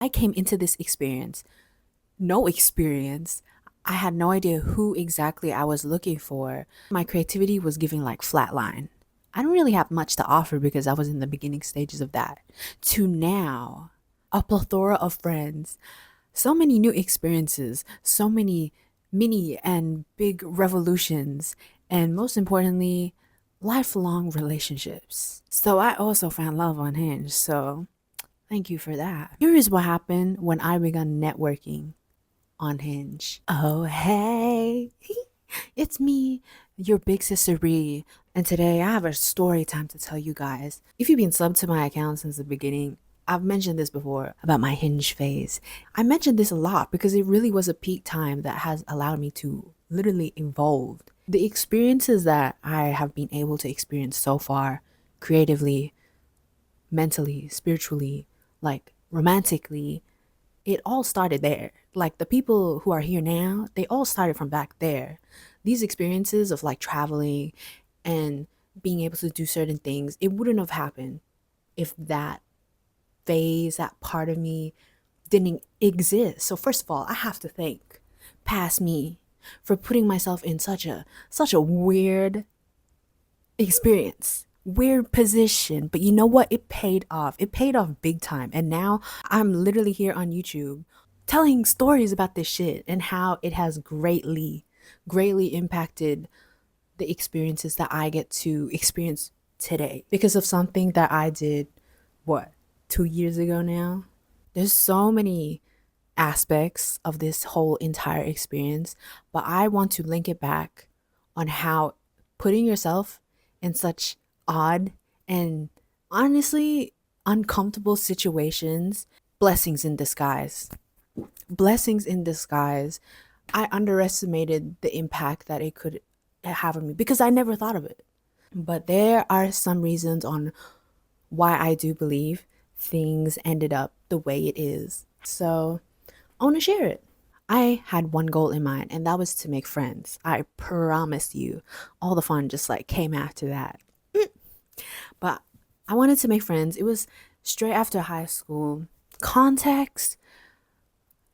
I came into this experience, no experience. I had no idea who exactly I was looking for. My creativity was giving like flatline. I don't really have much to offer because I was in the beginning stages of that. To now, a plethora of friends, so many new experiences, so many mini and big revolutions, and most importantly, lifelong relationships. So I also found love on Hinge. So thank you for that. Here is what happened when I began networking on Hinge. Oh, hey, it's me, your big sister Bree, and today I have a story time to tell you guys. If you've been subbed to my account since the beginning, I've mentioned this before about my Hinge phase. I mentioned this a lot because it really was a peak time that has allowed me to literally evolve. The experiences that I have been able to experience so far, creatively, mentally, spiritually, like romantically, it all started there. Like the people who are here now, they all started from back there. These experiences of like traveling and being able to do certain things, it wouldn't have happened if that phase, that part of me didn't exist. So first of all, I have to thank past me for putting myself in such a weird experience, weird position. But you know what? It paid off. It paid off big time. And now I'm literally here on YouTube telling stories about this shit and how it has greatly impacted the experiences that I get to experience today because of something that I did, what, 2 years ago now? There's so many aspects of this whole entire experience, but I want to link it back on how putting yourself in such odd and honestly uncomfortable situations, blessings in disguise. Blessings in disguise. I underestimated the impact that it could have on me because I never thought of it. But there are some reasons on why I do believe things ended up the way it is. So I want to share it. I had one goal in mind, and that was to make friends. I promise you, all the fun just like came after that. But I wanted to make friends. It was straight after high school. Context,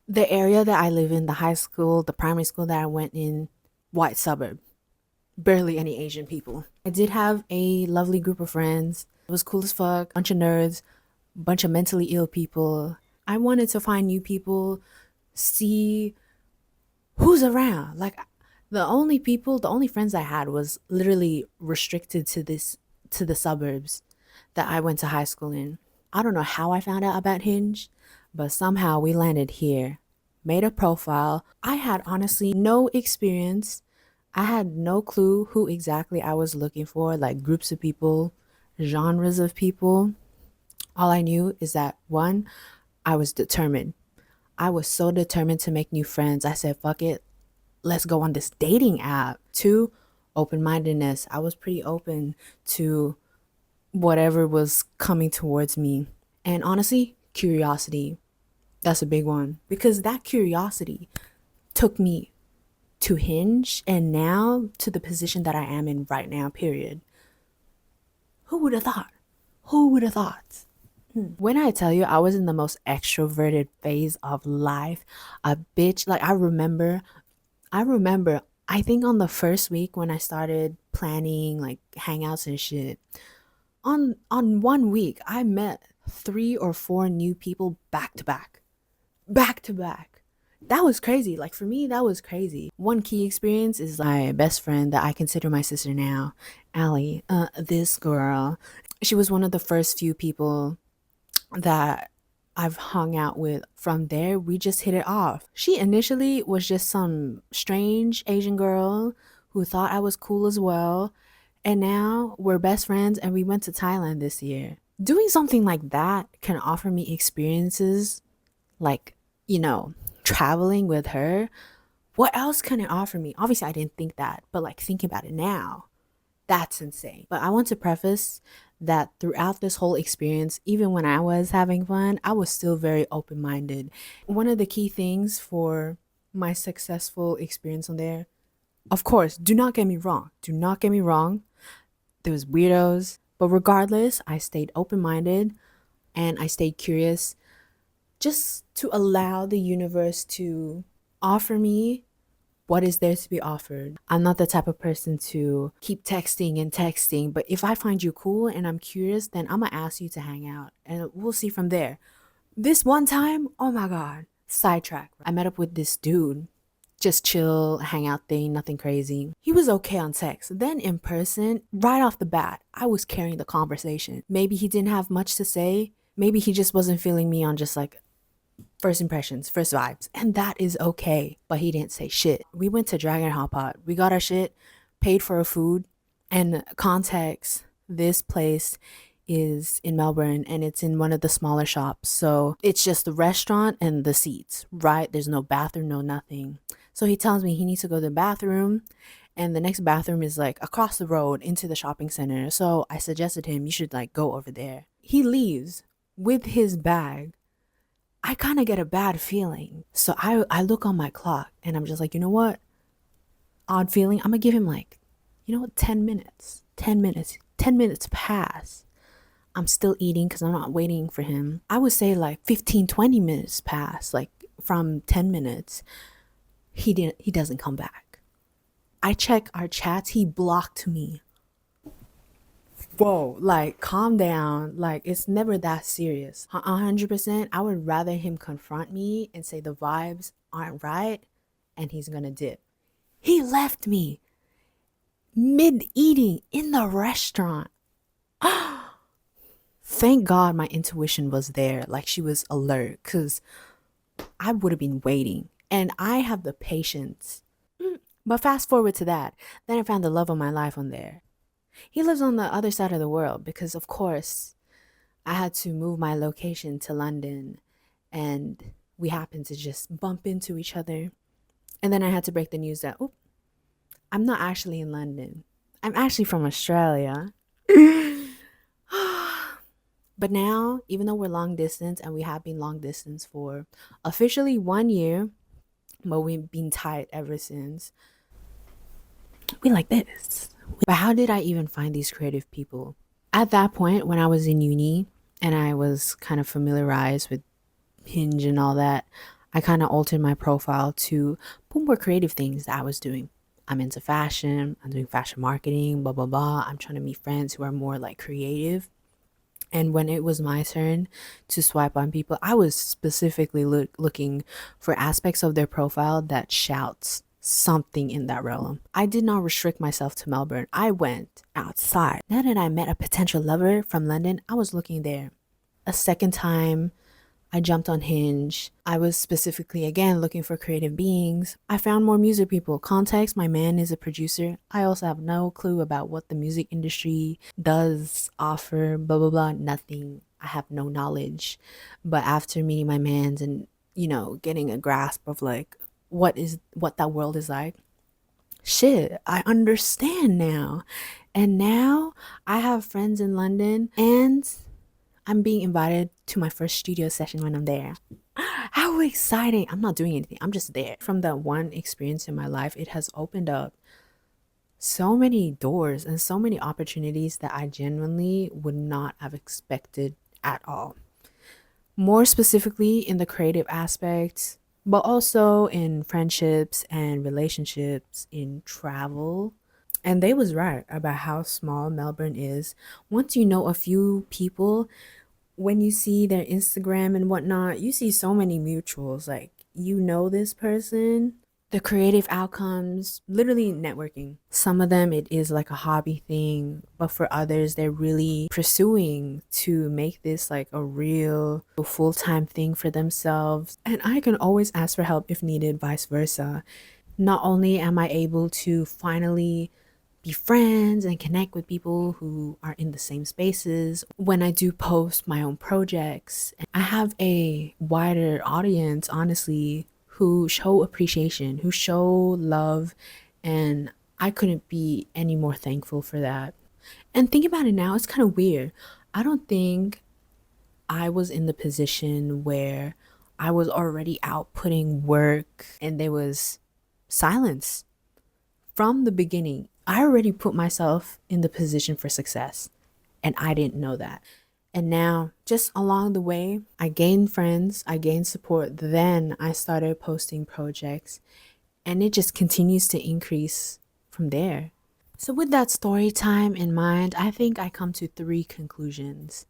the area that I live in, the high school, the primary school that I went in, white suburb, barely any Asian people. I did have a lovely group of friends. It was cool as fuck, bunch of nerds, bunch of mentally ill people. I wanted to find new people, see who's around. Like the only friends I had was literally restricted to the suburbs that I went to high school in. I don't know how I found out about Hinge, but somehow we landed here. Made a profile. I had honestly no experience. I had no clue who exactly I was looking for, like groups of people, genres of people. All I knew is that one, I was determined. I was so determined to make new friends. I said, fuck it, let's go on this dating app. Two, open mindedness. I was pretty open to whatever was coming towards me. And honestly, curiosity. That's a big one because that curiosity took me to Hinge and now to the position that I am in right now, period. Who would have thought? Who would have thought? When I tell you I was in the most extroverted phase of life, a bitch, like I remember, I think on the first week when I started planning like hangouts and shit, on one week I met 3 or 4 new people back to back. Back to back. That was crazy. Like for me, that was crazy. One key experience is my best friend that I consider my sister now, Allie. This girl. She was one of the first few people that I've hung out with. From there, we just hit it off. She initially was just some strange Asian girl who thought I was cool as well. And now we're best friends and we went to Thailand this year. Doing something like that can offer me experiences like, you know, traveling with her. What else can it offer me? Obviously, I didn't think that, but like thinking about it now, that's insane. But I want to preface that throughout this whole experience, even when I was having fun, I was still very open minded. One of the key things for my successful experience on there, of course, do not get me wrong. Do not get me wrong. There was weirdos, but regardless, I stayed open minded and I stayed curious. just to allow the universe to offer me what is there to be offered. I'm not the type of person to keep texting and texting, but if I find you cool and I'm curious, then I'm gonna ask you to hang out and we'll see from there. This one time, oh my God, sidetrack. I met up with this dude, just chill, hangout thing, nothing crazy. He was okay on text. Then in person, right off the bat, I was carrying the conversation. Maybe he didn't have much to say. Maybe he just wasn't feeling me on just like first impressions, first vibes. And that is okay. But he didn't say shit. We went to Dragon Hot Pot. We got our shit, paid for our food. And context, this place is in Melbourne and it's in one of the smaller shops. So it's just the restaurant and the seats, right? There's no bathroom, no nothing. So he tells me he needs to go to the bathroom and the next bathroom is like across the road into the shopping center. So I suggested him, you should like go over there. He leaves with his bag. I kind of get a bad feeling. So I look on my clock and I'm just like, you know what? Odd feeling. I'm going to give him like, you know what? 10 minutes. 10 minutes. 10 minutes pass. I'm still eating because I'm not waiting for him. I would say like 15, 20 minutes pass, like from 10 minutes. He doesn't come back. I check our chats. He blocked me. Whoa, like calm down. Like it's never that serious. 100%. I would rather him confront me and say the vibes aren't right and he's gonna dip. He left me mid eating in the restaurant. Thank God my intuition was there. Like she was alert because I would have been waiting. And I have the patience. But fast forward to that. Then I found the love of my life on there. He lives on the other side of the world because, of course, I had to move my location to London and we happened to just bump into each other. And then I had to break the news that, oh, I'm not actually in London. I'm actually from Australia. But now, even though we're long distance and we have been long distance for officially 1 year, but we've been tight ever since, we like this. But how did I even find these creative people? At that point, when I was in uni and I was kind of familiarized with Hinge and all that, I kind of altered my profile to put more creative things that I was doing. I'm into fashion, I'm doing fashion marketing, blah, blah, blah. I'm trying to meet friends who are more like creative. And when it was my turn to swipe on people, I was specifically looking for aspects of their profile that shouts something in that realm. I did not restrict myself to Melbourne. I went outside. Now that I met a potential lover from London, I was looking there. A second time, I jumped on Hinge. I was specifically, again, looking for creative beings. I found more music people. Context, my man is a producer. I also have no clue about what the music industry does, offer, blah, blah, blah, nothing. I have no knowledge. But after meeting my mans and, getting a grasp of like what that world is like, shit, I understand now. And now I have friends in London and I'm being invited to my first studio session when I'm there. How exciting! I'm not doing anything, I'm just there. From that one experience in my life, it has opened up so many doors and so many opportunities that I genuinely would not have expected at all. More specifically in the creative aspect, but also in friendships and relationships, in travel. And they was right about how small Melbourne is. Once you know a few people, when you see their Instagram and whatnot, you see so many mutuals. Like, this person, the creative outcomes, literally networking. Some of them, it is like a hobby thing, but for others, they're really pursuing to make this like a real full-time thing for themselves. And I can always ask for help if needed, vice versa. Not only am I able to finally be friends and connect with people who are in the same spaces. When I do post my own projects, I have a wider audience, honestly, who show appreciation, who show love, and I couldn't be any more thankful for that. And think about it now, it's kind of weird. I don't think I was in the position where I was already out putting work and there was silence from the beginning. I already put myself in the position for success and I didn't know that. And now, just along the way, I gained friends, I gained support. Then I started posting projects, and it just continues to increase from there. So, with that story time in mind, I think I come to three conclusions.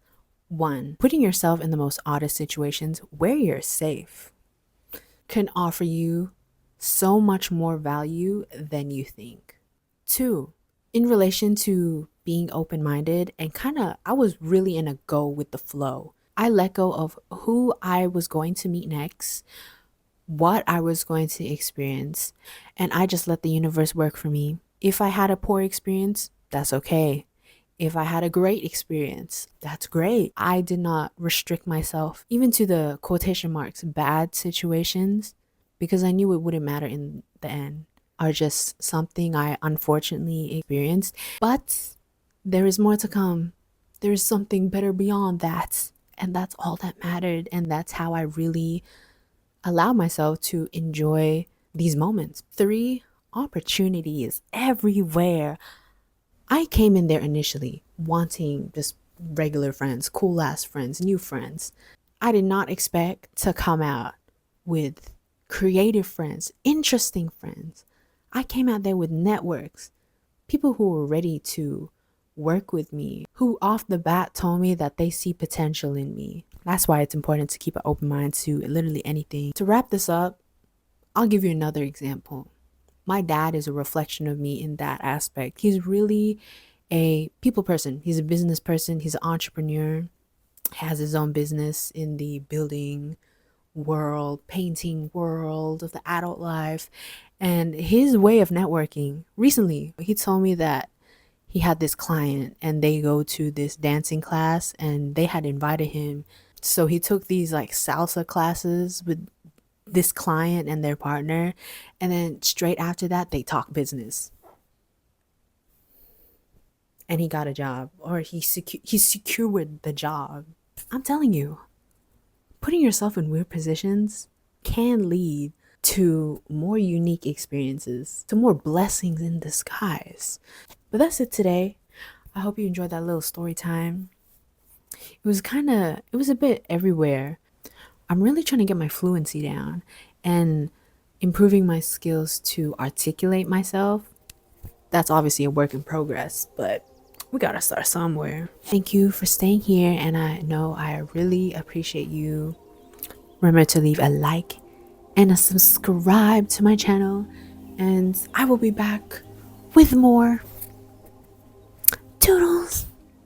One, putting yourself in the most oddest situations where you're safe can offer you so much more value than you think. Two, in relation to being open minded and I was really in a go with the flow. I let go of who I was going to meet next, what I was going to experience, and I just let the universe work for me. If I had a poor experience, that's okay. If I had a great experience, that's great. I did not restrict myself, even to the quotation marks, bad situations, because I knew it wouldn't matter in the end, are just something I unfortunately experienced. But there is more to come. There is something better beyond that. And that's all that mattered. And that's how I really allow myself to enjoy these moments. Three, opportunities everywhere. I came in there initially wanting just regular friends, cool ass friends, new friends. I did not expect to come out with creative friends, interesting friends. I came out there with networks, people who were ready to work with me, who off the bat told me that they see potential in me. That's why it's important to keep an open mind to literally anything. To wrap this up, I'll give you another example. My dad is a reflection of me in that aspect. He's really a people person. He's a business person. He's an entrepreneur, has his own business in the building world, painting world of the adult life. And his way of networking, recently, he told me that he had this client and they go to this dancing class and they had invited him. So he took these like salsa classes with this client and their partner, and then straight after that they talk business, and he got a job, or he secured the job. I'm telling you, putting yourself in weird positions can lead to more unique experiences, to more blessings in disguise. But that's it today. I hope you enjoyed that little story time. It was a bit everywhere. I'm really trying to get my fluency down and improving my skills to articulate myself. That's obviously a work in progress, but we gotta start somewhere. Thank you for staying here, and I know I really appreciate you. Remember to leave a like and a subscribe to my channel, and I will be back with more. Toodles!